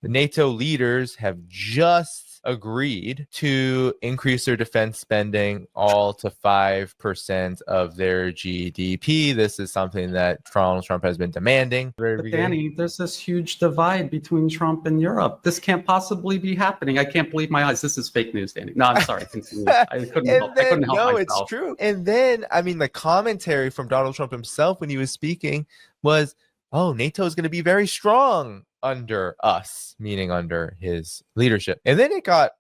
The NATO leaders have just agreed to increase their defense spending all to 5% of their GDP. This is something that Donald Trump has been demanding. But Danny, there's this huge divide between Trump and Europe. This can't possibly be happening. I can't believe my eyes. This is fake news, Danny. No, I'm sorry. I couldn't help No, myself. It's true. And then, I mean, the commentary from Donald Trump himself when he was speaking was, oh, NATO is going to be very strong under us, meaning under his leadership. And then it got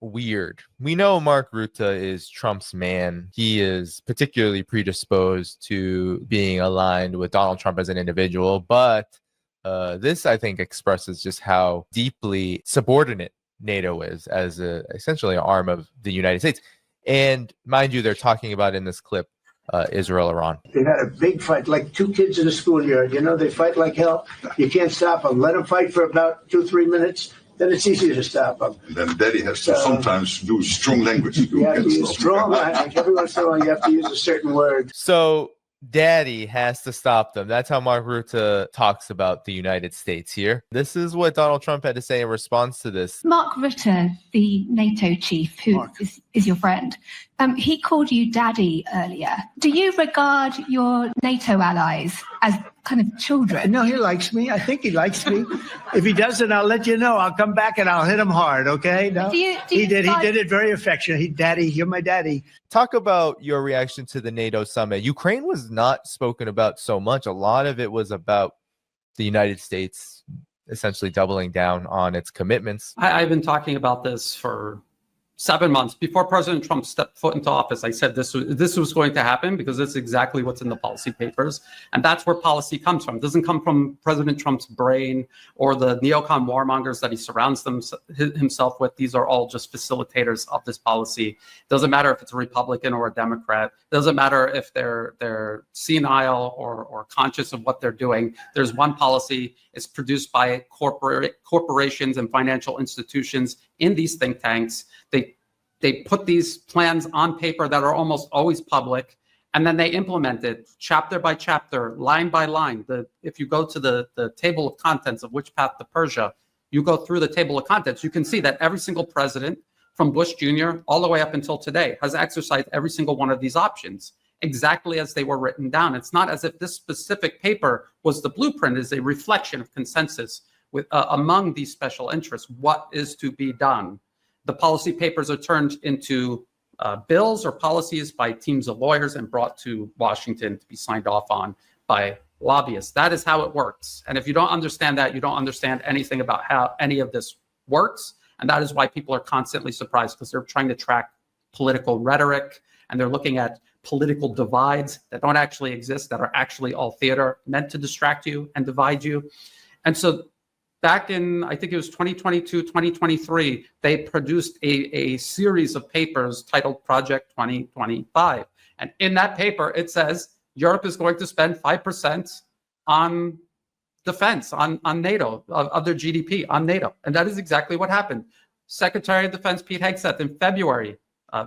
weird. We know Mark Rutte is Trump's man. He is particularly predisposed to being aligned with Donald Trump as an individual, but this, I think, expresses just how deeply subordinate NATO is as essentially an arm of the United States. And mind you, they're talking about in this clip Israel, Iran. They've had a big fight, like two kids in a schoolyard. You know, they fight like hell. You can't stop them. Let them fight for about 2-3 minutes. Then it's easy to stop them. And then Daddy has to sometimes use strong language. You have to use strong language. Every once in a while, you have to use a certain word. So Daddy has to stop them. That's how Mark Rutte talks about the United States here. This is what Donald Trump had to say in response to this. Mark Rutte, the NATO chief, who is your friend, he called you Daddy earlier. Do you regard your NATO allies as kind of children? No, he likes me. I think he likes me. If he doesn't, I'll let you know. I'll come back and I'll hit him hard, okay? No? He did it very affectionate. Daddy, you're my daddy. Talk about your reaction to the NATO summit. Ukraine was not spoken about so much. A lot of it was about the United States essentially doubling down on its commitments. I've been talking about this for 7 months. Before President Trump stepped foot into office, I said this was going to happen because that's exactly what's in the policy papers. And that's where policy comes from. It doesn't come from President Trump's brain or the neocon warmongers that he surrounds himself with. These are all just facilitators of this policy. It doesn't matter if it's a Republican or a Democrat. It doesn't matter if they're senile or conscious of what they're doing. There's one policy. It's produced by corporations and financial institutions in these think tanks. They put these plans on paper that are almost always public, and then they implement it chapter by chapter, line by line. If you go to the table of contents of Which Path to Persia, you go through the table of contents, you can see that every single president from Bush Jr. all the way up until today has exercised every single one of these options exactly as they were written down. It's not as if this specific paper was the blueprint. It's a reflection of consensus with among these special interests. What is to be done? The policy papers are turned into bills or policies by teams of lawyers and brought to Washington to be signed off on by lobbyists. That is how it works. And if you don't understand that, you don't understand anything about how any of this works. And that is why people are constantly surprised, because they're trying to track political rhetoric and they're looking at political divides that don't actually exist, that are actually all theater meant to distract you and divide you. And so back in, I think it was 2022, 2023, they produced a series of papers titled Project 2025. And in that paper, it says Europe is going to spend 5% on defense, on NATO, of their GDP, on NATO. And that is exactly what happened. Secretary of Defense Pete Hegseth in February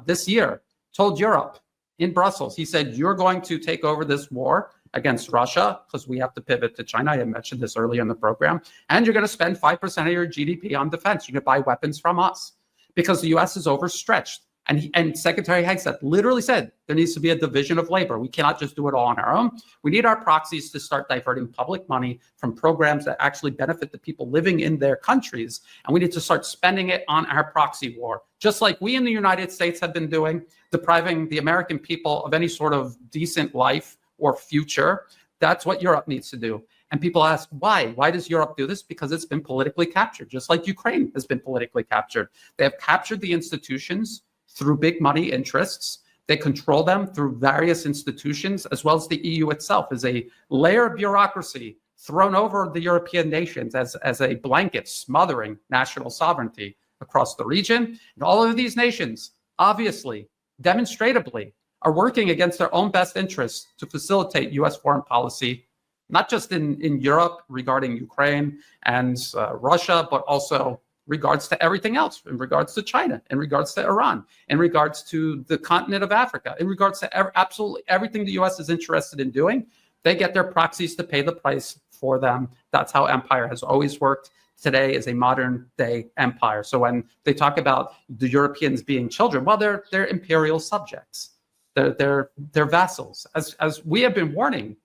this year told Europe in Brussels, he said, you're going to take over this war against Russia, because we have to pivot to China. I had mentioned this earlier in the program. And you're going to spend 5% of your GDP on defense. You're going to buy weapons from us because the U.S. is overstretched. And Secretary Hegseth literally said there needs to be a division of labor. We cannot just do it all on our own. We need our proxies to start diverting public money from programs that actually benefit the people living in their countries. And we need to start spending it on our proxy war, just like we in the United States have been doing, depriving the American people of any sort of decent life or future. That's what Europe needs to do. And people ask, why? Why does Europe do this? Because it's been politically captured, just like Ukraine has been politically captured. They have captured the institutions through big money interests. They control them through various institutions, as well as the EU itself is a layer of bureaucracy thrown over the European nations as a blanket smothering national sovereignty across the region. And all of these nations, obviously, demonstratably, are working against their own best interests to facilitate U.S. foreign policy, not just in Europe regarding Ukraine and Russia, but also regards to everything else, in regards to China, in regards to Iran, in regards to the continent of Africa, in regards to absolutely everything the U.S. is interested in doing. They get their proxies to pay the price for them. That's how empire has always worked. today is a modern day empire. So when they talk about the Europeans being children, well, they're imperial subjects. They're vassals, as we have been warning.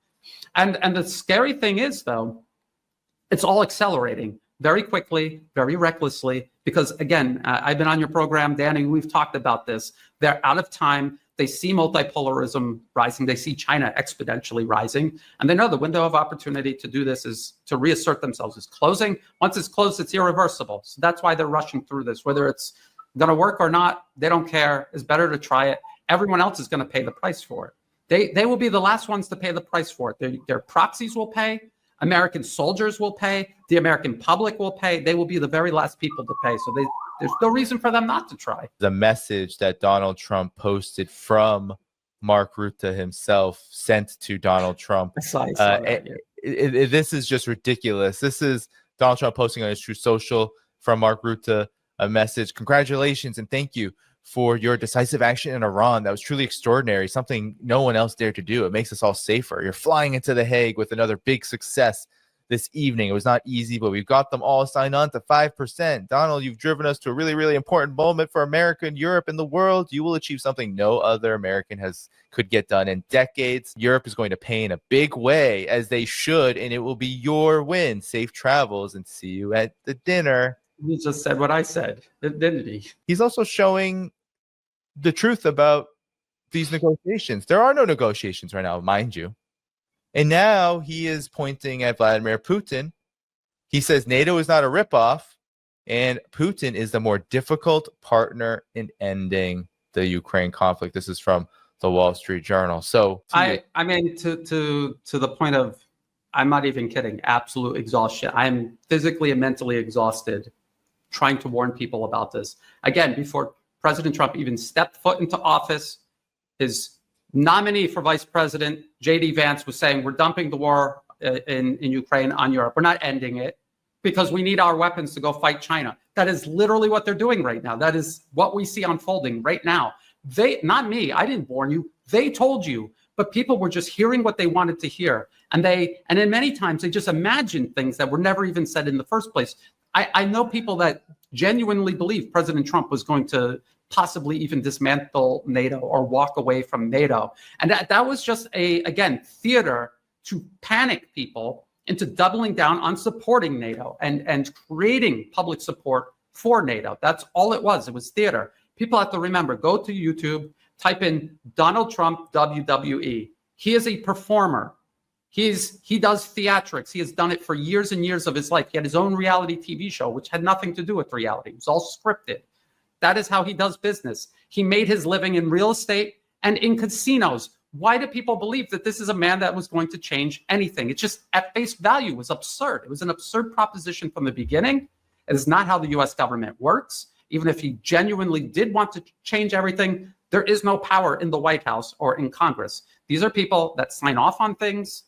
And the scary thing is, though, it's all accelerating very quickly, very recklessly, because again, I've been on your program, Danny, we've talked about this. They're out of time. They see multipolarism rising. They see China exponentially rising. And they know the window of opportunity to do this is to reassert themselves is closing. Once it's closed, it's irreversible. So that's why they're rushing through this. Whether it's going to work or not, they don't care. It's better to try it. Everyone else is going to pay the price for it. They will be the last ones to pay the price for it. Their proxies will pay. American soldiers will pay. The American public will pay. They will be the very last people to pay. So there's no reason for them not to try. The message that Donald Trump posted from Mark Rutte himself sent to Donald Trump. This is just ridiculous. This is Donald Trump posting on his Truth Social from Mark Rutte, a message. Congratulations and thank you for your decisive action in Iran. That was truly extraordinary, something no one else dared to do. It makes us all safer. You're flying into The Hague with another big success this evening. It was not easy, but we've got them all signed on to 5%. Donald, you've driven us to a really, really important moment for America and Europe and the world. You will achieve something no other American could get done in decades. Europe is going to pay in a big way, as they should, and it will be your win. Safe travels, and see you at the dinner. He just said what I said, didn't he? He's also showing the truth about these negotiations. There are no negotiations right now, mind you. And now he is pointing at Vladimir Putin. He says NATO is not a ripoff, and Putin is the more difficult partner in ending the Ukraine conflict. This is from the Wall Street Journal. So I mean, to the point of, I'm not even kidding, absolute exhaustion. I'm physically and mentally exhausted trying to warn people about this. Again, before President Trump even stepped foot into office, his nominee for vice president, J.D. Vance, was saying, we're dumping the war in Ukraine on Europe. We're not ending it because we need our weapons to go fight China. That is literally what they're doing right now. That is what we see unfolding right now. They, not me, I didn't warn you. They told you, but people were just hearing what they wanted to hear. And in many times, they just imagined things that were never even said in the first place. I know people that genuinely believe President Trump was going to possibly even dismantle NATO or walk away from NATO. And that was just again, theater to panic people into doubling down on supporting NATO and creating public support for NATO. That's all it was. It was theater. People have to remember, go to YouTube, type in Donald Trump WWE. He is a performer. He does theatrics. He has done it for years and years of his life. He had his own reality TV show, which had nothing to do with reality. It was all scripted. That is how he does business. He made his living in real estate and in casinos. Why do people believe that this is a man that was going to change anything? It just, at face value, was absurd. It was an absurd proposition from the beginning. It is not how the U.S. government works. Even if he genuinely did want to change everything, there is no power in the White House or in Congress. These are people that sign off on things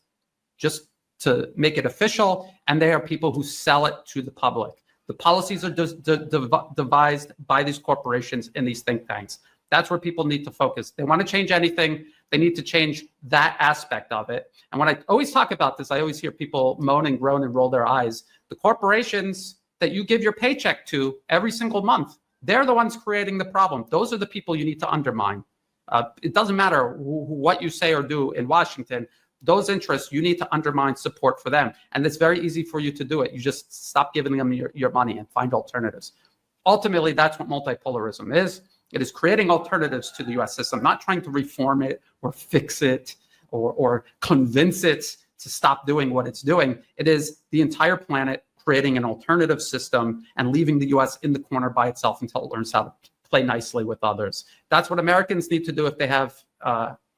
just to make it official, and they are people who sell it to the public. The policies are devised by these corporations and these think tanks. That's where people need to focus. They want to change anything, they need to change that aspect of it. And when I always talk about this, I always hear people moan and groan and roll their eyes. The corporations that you give your paycheck to every single month, they're the ones creating the problem. Those are the people you need to undermine. It doesn't matter what you say or do in Washington. Those interests, you need to undermine support for them. And it's very easy for you to do it. You just stop giving them your money and find alternatives. Ultimately, that's what multipolarism is. It is creating alternatives to the U.S. system, not trying to reform it or fix it or convince it to stop doing what it's doing. It is the entire planet creating an alternative system and leaving the U.S. in the corner by itself until it learns how to play nicely with others. That's what Americans need to do if they have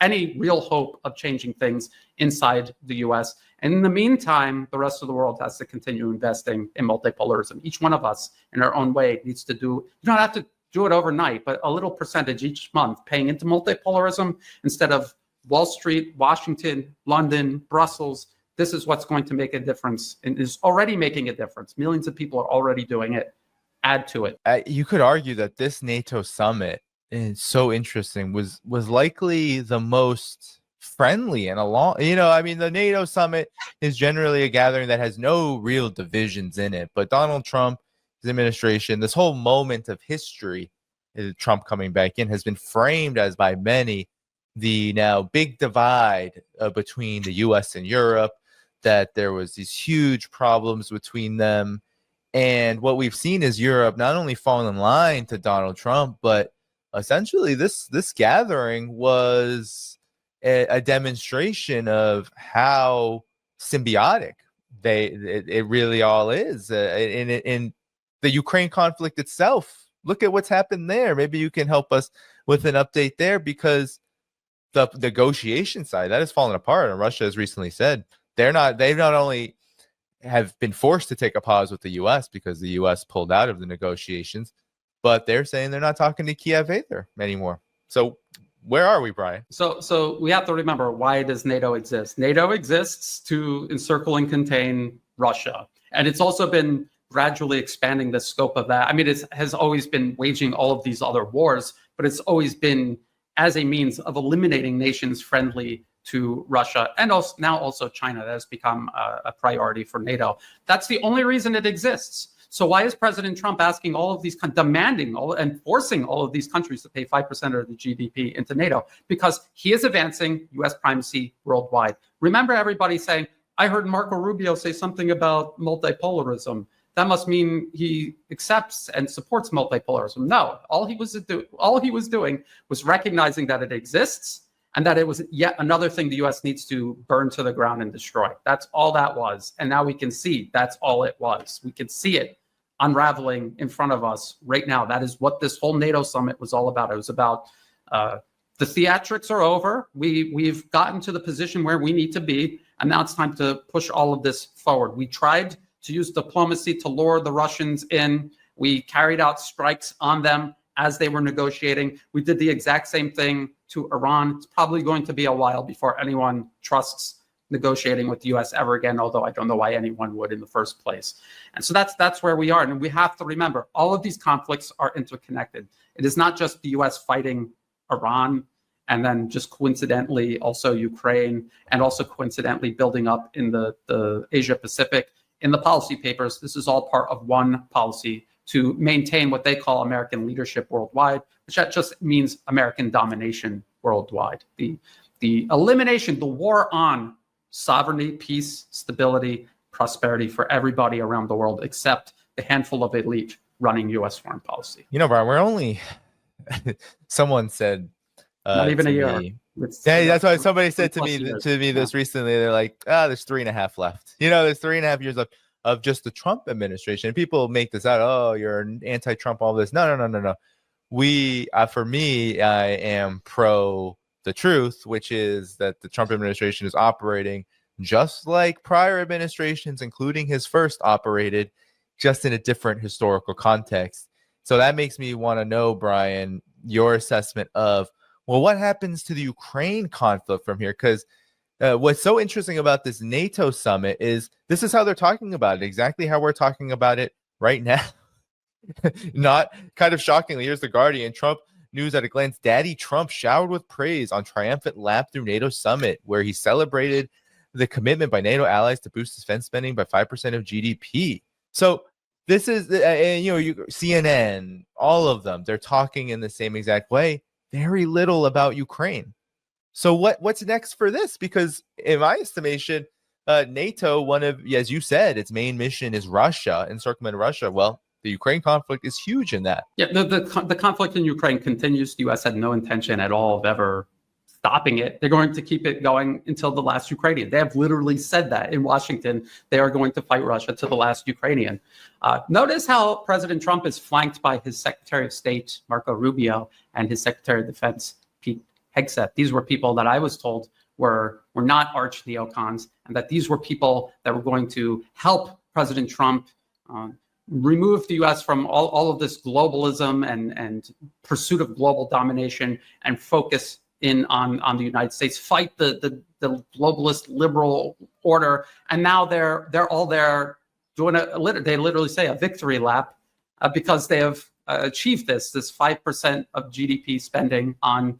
any real hope of changing things inside the U.S. And in the meantime, the rest of the world has to continue investing in multipolarism. Each one of us, in our own way, needs to do, you don't have to do it overnight, but a little percentage each month paying into multipolarism instead of Wall Street, Washington, London, Brussels. This is what's going to make a difference and is already making a difference. Millions of people are already doing it. Add to it. You could argue that this NATO summit, it's so interesting, was likely the most friendly and along. I mean, the NATO summit is generally a gathering that has no real divisions in it. But Donald Trump, his administration, this whole moment of history, Trump coming back in, has been framed as by many the now big divide between the U.S. and Europe, that there was these huge problems between them. And what we've seen is Europe not only fall in line to Donald Trump, but essentially this gathering was a demonstration of how symbiotic it really all is. In the Ukraine conflict itself, look at what's happened there. Maybe you can help us with an update there, because the negotiation side, that has fallen apart. And Russia has recently said they've not only have been forced to take a pause with the U.S. because the U.S. pulled out of the negotiations, but they're saying they're not talking to Kiev either anymore. So where are we, Brian? So we have to remember, why does NATO exist? NATO exists to encircle and contain Russia. And it's also been gradually expanding the scope of that. I mean, it has always been waging all of these other wars, but it's always been as a means of eliminating nations friendly to Russia, and also now also China. That has become a priority for NATO. That's the only reason it exists. So why is President Trump asking all of these, demanding and forcing all of these countries to pay 5% of the GDP into NATO? Because he is advancing U.S. primacy worldwide. Remember everybody saying, I heard Marco Rubio say something about multipolarism. That must mean he accepts and supports multipolarism. No, all he was doing was recognizing that it exists, and that it was yet another thing the U.S. needs to burn to the ground and destroy. That's all that was. And now we can see that's all it was. We can see it unraveling in front of us right now. That is what this whole NATO summit was all about. It was about the theatrics are over. We've gotten to the position where we need to be, and now it's time to push all of this forward. We tried to use diplomacy to lure the Russians in. We carried out strikes on them as they were negotiating. We did the exact same thing to Iran. It's probably going to be a while before anyone trusts negotiating with the U.S. ever again, although I don't know why anyone would in the first place. And so that's where we are. And we have to remember, all of these conflicts are interconnected. It is not just the U.S. fighting Iran and then just coincidentally also Ukraine, and also coincidentally building up in the Asia Pacific. In the policy papers, this is all part of one policy to maintain what they call American leadership worldwide, which that just means American domination worldwide. The elimination, the war on sovereignty, peace, stability, prosperity for everybody around the world, except the handful of elite running U.S. foreign policy. Brian, we're only, someone said, not even a year. Yeah, that's why somebody said to me this recently. They're like, there's 3.5 left. There's 3.5 years left of just the Trump administration. And people make this out. Oh, you're anti-Trump, all this. No. For me, I am pro the truth, which is that the Trump administration is operating just like prior administrations, including his first, operated, just in a different historical context. So that makes me want to know, Brian, your assessment of, well, what happens to the Ukraine conflict from here? Because what's so interesting about this NATO summit is this is how they're talking about it, exactly how we're talking about it right now. Not kind of shockingly, here's the Guardian. Trump news at a glance. Daddy Trump showered with praise on triumphant lap through NATO summit, where he celebrated the commitment by NATO allies to boost defense spending by 5% of GDP. So this is, CNN, all of them, they're talking in the same exact way. Very little about Ukraine. So what's next for this? Because in my estimation, NATO, one of, as you said, its main mission is Russia, encirclement of Russia. Well, the Ukraine conflict is huge in that. Yeah, the conflict in Ukraine continues. The U.S. had no intention at all of ever stopping it. They're going to keep it going until the last Ukrainian. They have literally said that in Washington. They are going to fight Russia to the last Ukrainian. Notice how President Trump is flanked by his Secretary of State, Marco Rubio, and his Secretary of Defense, Pete Hegseth. These were people that I was told were not arch neocons, and that these were people that were going to help President Trump remove the U.S. from all of this globalism and pursuit of global domination, and focus in on the United States, fight the globalist liberal order. And now they're all there doing they literally say a victory lap because they have achieved this 5% of GDP spending on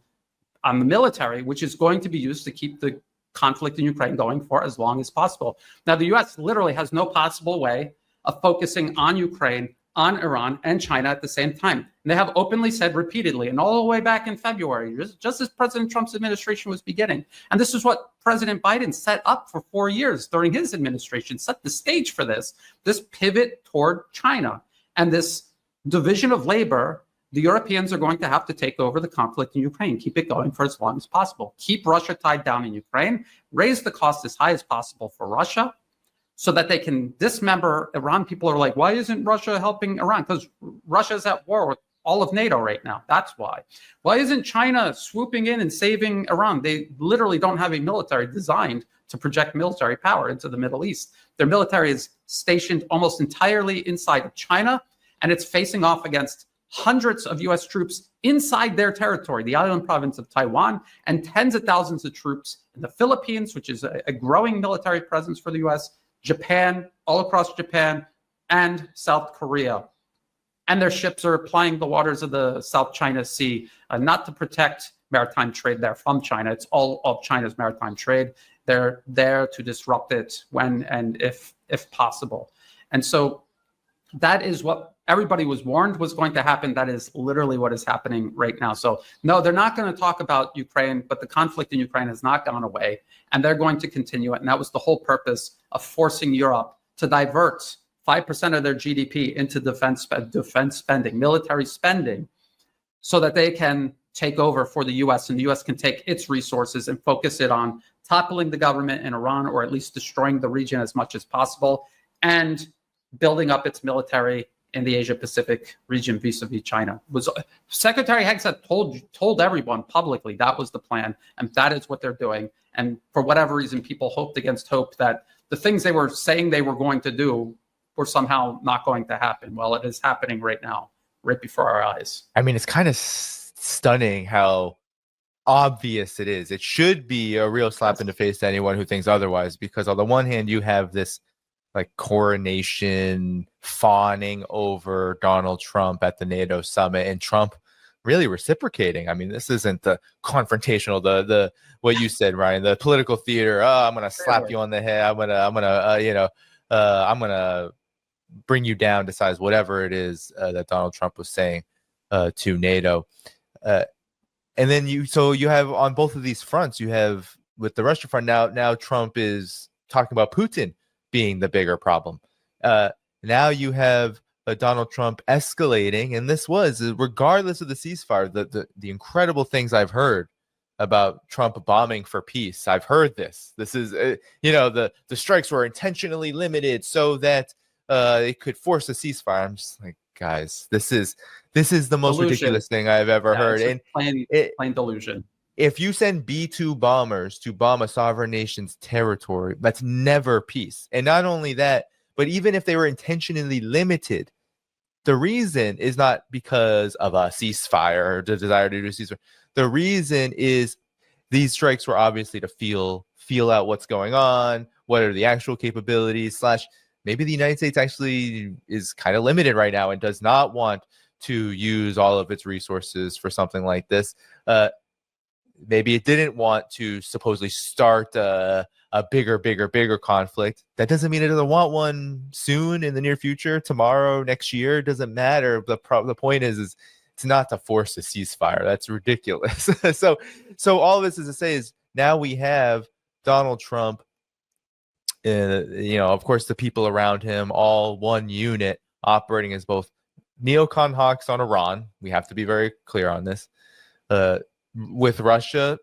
on the military, which is going to be used to keep the conflict in Ukraine going for as long as possible. Now, the US literally has no possible way of focusing on Ukraine, on Iran, and China at the same time. And they have openly said repeatedly, and all the way back in February, just as President Trump's administration was beginning. And this is what President Biden set up for 4 years during his administration, set the stage for this pivot toward China. And this division of labor, the Europeans are going to have to take over the conflict in Ukraine, keep it going for as long as possible, keep Russia tied down in Ukraine, raise the cost as high as possible for Russia, so that they can dismember Iran. People are like, why isn't Russia helping Iran? Because Russia's at war with all of NATO right now. That's why. Why isn't China swooping in and saving Iran? They literally don't have a military designed to project military power into the Middle East. Their military is stationed almost entirely inside of China, and it's facing off against hundreds of US troops inside their territory, the island province of Taiwan, and tens of thousands of troops in the Philippines, which is a growing military presence for the US, Japan, all across Japan, and South Korea. And their ships are plying the waters of the South China Sea, not to protect maritime trade there from China. It's all of China's maritime trade. They're there to disrupt it when and if possible. And so that is what everybody was warned was going to happen. That is literally what is happening right now. So no, they're not going to talk about Ukraine, but the conflict in Ukraine has not gone away, and they're going to continue it. And that was the whole purpose of forcing Europe to divert 5% of their GDP into defense spending, military spending, so that they can take over for the US, and the US can take its resources and focus it on toppling the government in Iran, or at least destroying the region as much as possible, and building up its military in the Asia Pacific region vis-a-vis China. Secretary Hegseth told everyone publicly that was the plan, and that is what they're doing. And for whatever reason, people hoped against hope that the things they were saying they were going to do were somehow not going to happen. Well, it is happening right now, right before our eyes. I mean, it's kind of stunning how obvious it is. It should be a real slap in the face to anyone who thinks otherwise, because on the one hand, you have this like coronation fawning over Donald Trump at the NATO summit, and Trump really reciprocating. I mean, this isn't the confrontational, the what you said, Ryan, the political theater. Oh, I'm gonna slap you on the head. I'm gonna bring you down to size, whatever it is that Donald Trump was saying to NATO. And then you have on both of these fronts, you have with the Russia front now Trump is talking about Putin being the bigger problem. Now you have Donald Trump escalating, and this was regardless of the ceasefire, the incredible things I've heard about Trump bombing for peace. I've heard this. This is the strikes were intentionally limited so that it could force a ceasefire. I'm just like, guys, this is the most ridiculous thing I've ever heard. And plain delusion. If you send B-2 bombers to bomb a sovereign nation's territory, that's never peace. And not only that, but even if they were intentionally limited, the reason is not because of a ceasefire or the desire to do a ceasefire. The reason is these strikes were obviously to feel out what's going on, what are the actual capabilities, / maybe the United States actually is kind of limited right now and does not want to use all of its resources for something like this. Maybe it didn't want to supposedly start a bigger conflict. That doesn't mean it doesn't want one soon, in the near future, tomorrow, next year. It doesn't matter. The point is it's not to force a ceasefire. That's ridiculous. So all of this is to say is now we have Donald Trump, of course, the people around him, all one unit operating as both neocon hawks on Iran. We have to be very clear on this. With Russia,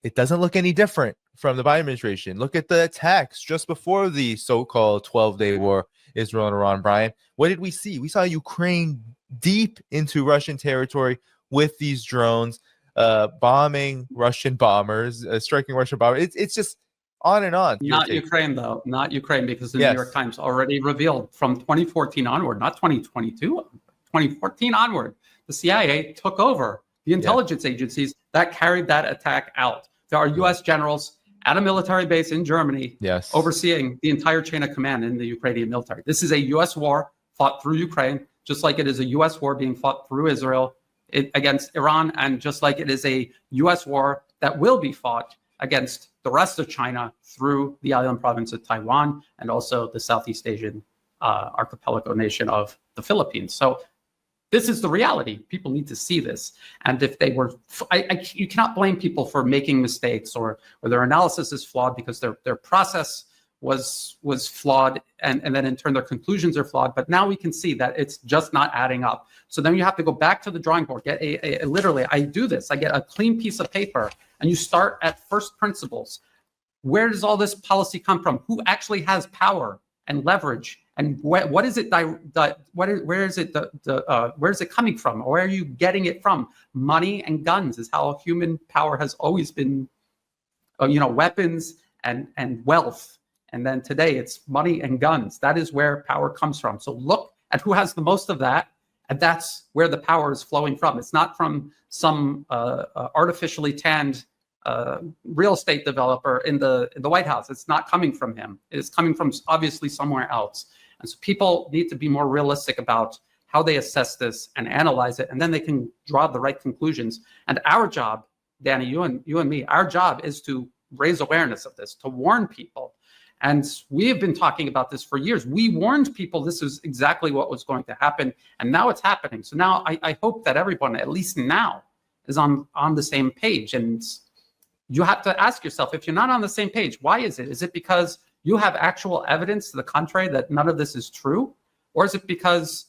it doesn't look any different from the Biden administration. Look at the attacks just before the so-called 12-day war, Israel and Iran, Brian. What did we see? We saw Ukraine deep into Russian territory with these drones, bombing Russian bombers, striking Russian bombers. It's just on and on. Not Ukraine, though. Not Ukraine, because the New York Times already revealed from 2014 onward, not 2022, 2014 onward, the CIA took over the intelligence agencies that carried that attack out. There are U.S. generals at a military base in Germany overseeing the entire chain of command in the Ukrainian military. This is a U.S. war fought through Ukraine, just like it is a U.S. war being fought through Israel, against Iran, and just like it is a U.S. war that will be fought against the rest of China through the island province of Taiwan and also the Southeast Asian archipelago nation of the Philippines. So this is the reality. People need to see this. And if they were, you cannot blame people for making mistakes or their analysis is flawed because their process was flawed, and then in turn their conclusions are flawed. But now we can see that it's just not adding up. So then you have to go back to the drawing board, get literally, I do this, I get a clean piece of paper, and you start at first principles. Where does all this policy come from? Who actually has power and leverage? And what is it? Where is it coming from? Or where are you getting it from? Money and guns is how human power has always been. Weapons and wealth. And then today it's money and guns. That is where power comes from. So look at who has the most of that, and that's where the power is flowing from. It's not from some artificially tanned real estate developer in the White House. It's not coming from him. It's coming from obviously somewhere else. And so people need to be more realistic about how they assess this and analyze it, and then they can draw the right conclusions. And our job, Danny, you and me, our job is to raise awareness of this, to warn people. And we have been talking about this for years. We warned people this is exactly what was going to happen, and now it's happening. So now I hope that everyone, at least now, is on the same page. And you have to ask yourself, if you're not on the same page, why is it? Is it because you have actual evidence to the contrary that none of this is true? Or is it because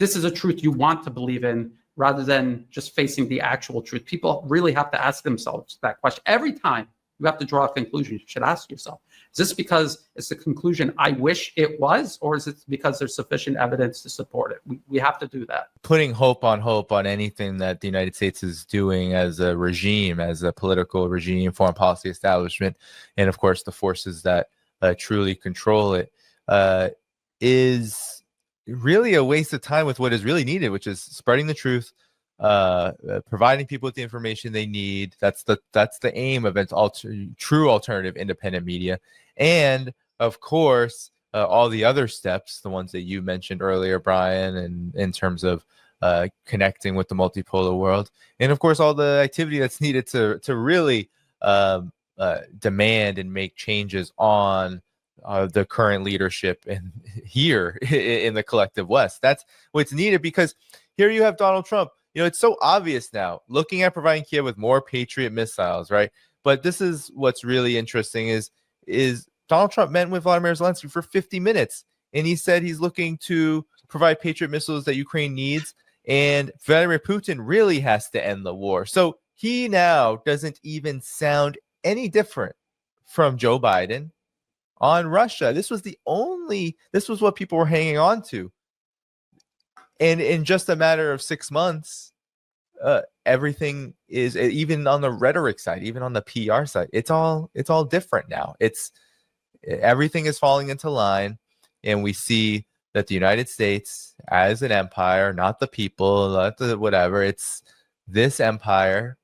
this is a truth you want to believe in rather than just facing the actual truth? People really have to ask themselves that question. Every time you have to draw a conclusion, you should ask yourself, is this because it's the conclusion I wish it was, or is it because there's sufficient evidence to support it? We have to do that. Putting hope on anything that the United States is doing as a regime, as a political regime, foreign policy establishment, and of course the forces that truly control it, is really a waste of time with what is really needed, which is spreading the truth, providing people with the information they need. That's the aim of its true alternative independent media. And of course, all the other steps, the ones that you mentioned earlier, Brian, and in terms of connecting with the multipolar world, and of course all the activity that's needed to really demand and make changes on the current leadership and here in the collective West. That's what's needed, because here you have Donald Trump. It's so obvious now, looking at providing Kiev with more Patriot missiles, right? But this is what's really interesting is Donald Trump met with Vladimir Zelensky for 50 minutes, and he said he's looking to provide Patriot missiles that Ukraine needs, and Vladimir Putin really has to end the war. So he now doesn't even sound any different from Joe Biden on Russia. This was what people were hanging on to. And in just a matter of 6 months, everything is, even on the rhetoric side, even on the PR side, it's all different now. Everything is falling into line, and we see that the United States as an empire, not the people, not the whatever, it's this empire.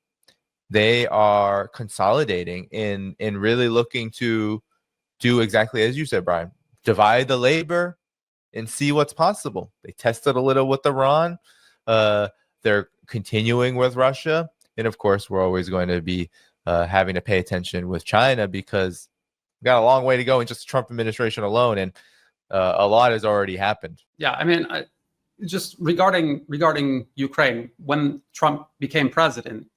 They are consolidating in really looking to do exactly as you said, Brian, divide the labor and see what's possible. They tested a little with Iran. They're continuing with Russia. And of course, we're always going to be having to pay attention with China, because we've got a long way to go in just the Trump administration alone. And a lot has already happened. Yeah, I mean, just regarding Ukraine, when Trump became president,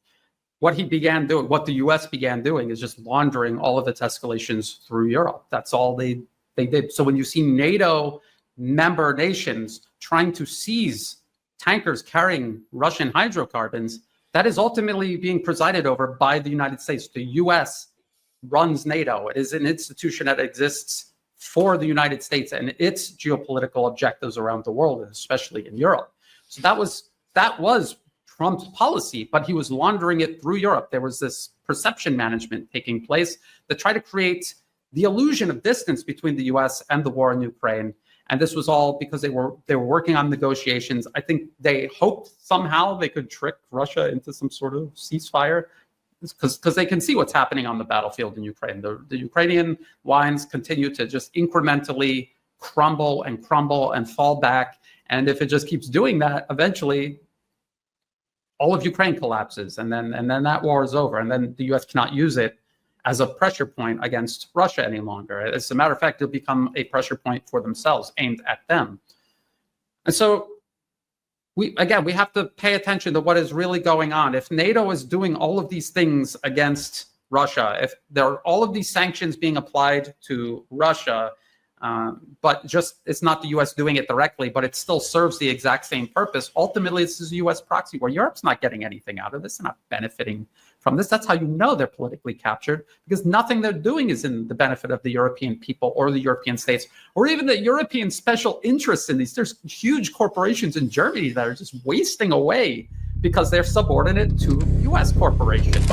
what the U.S. began doing is just laundering all of its escalations through Europe. That's all they did. So when you see NATO member nations trying to seize tankers carrying Russian hydrocarbons, that is ultimately being presided over by the United States. The U.S. runs NATO. It is an institution that exists for the United States and its geopolitical objectives around the world, especially in Europe. So that was Trump's policy, but he was laundering it through Europe. There was this perception management taking place that tried to create the illusion of distance between the U.S. and the war in Ukraine. And this was all because they were working on negotiations. I think they hoped somehow they could trick Russia into some sort of ceasefire, because they can see what's happening on the battlefield in Ukraine. The Ukrainian lines continue to just incrementally crumble and fall back. And if it just keeps doing that, eventually all of Ukraine collapses, and then that war is over, and then the U.S. cannot use it as a pressure point against Russia any longer. As a matter of fact, it'll become a pressure point for themselves, aimed at them. And so, we have to pay attention to what is really going on. If NATO is doing all of these things against Russia, if there are all of these sanctions being applied to Russia, but just it's not the U.S. doing it directly, but it still serves the exact same purpose. Ultimately, this is a U.S. proxy war. Europe's not getting anything out of this. They're not benefiting from this. That's how you know they're politically captured, because nothing they're doing is in the benefit of the European people or the European states, or even the European special interests in these. There's huge corporations in Germany that are just wasting away because they're subordinate to U.S. corporations.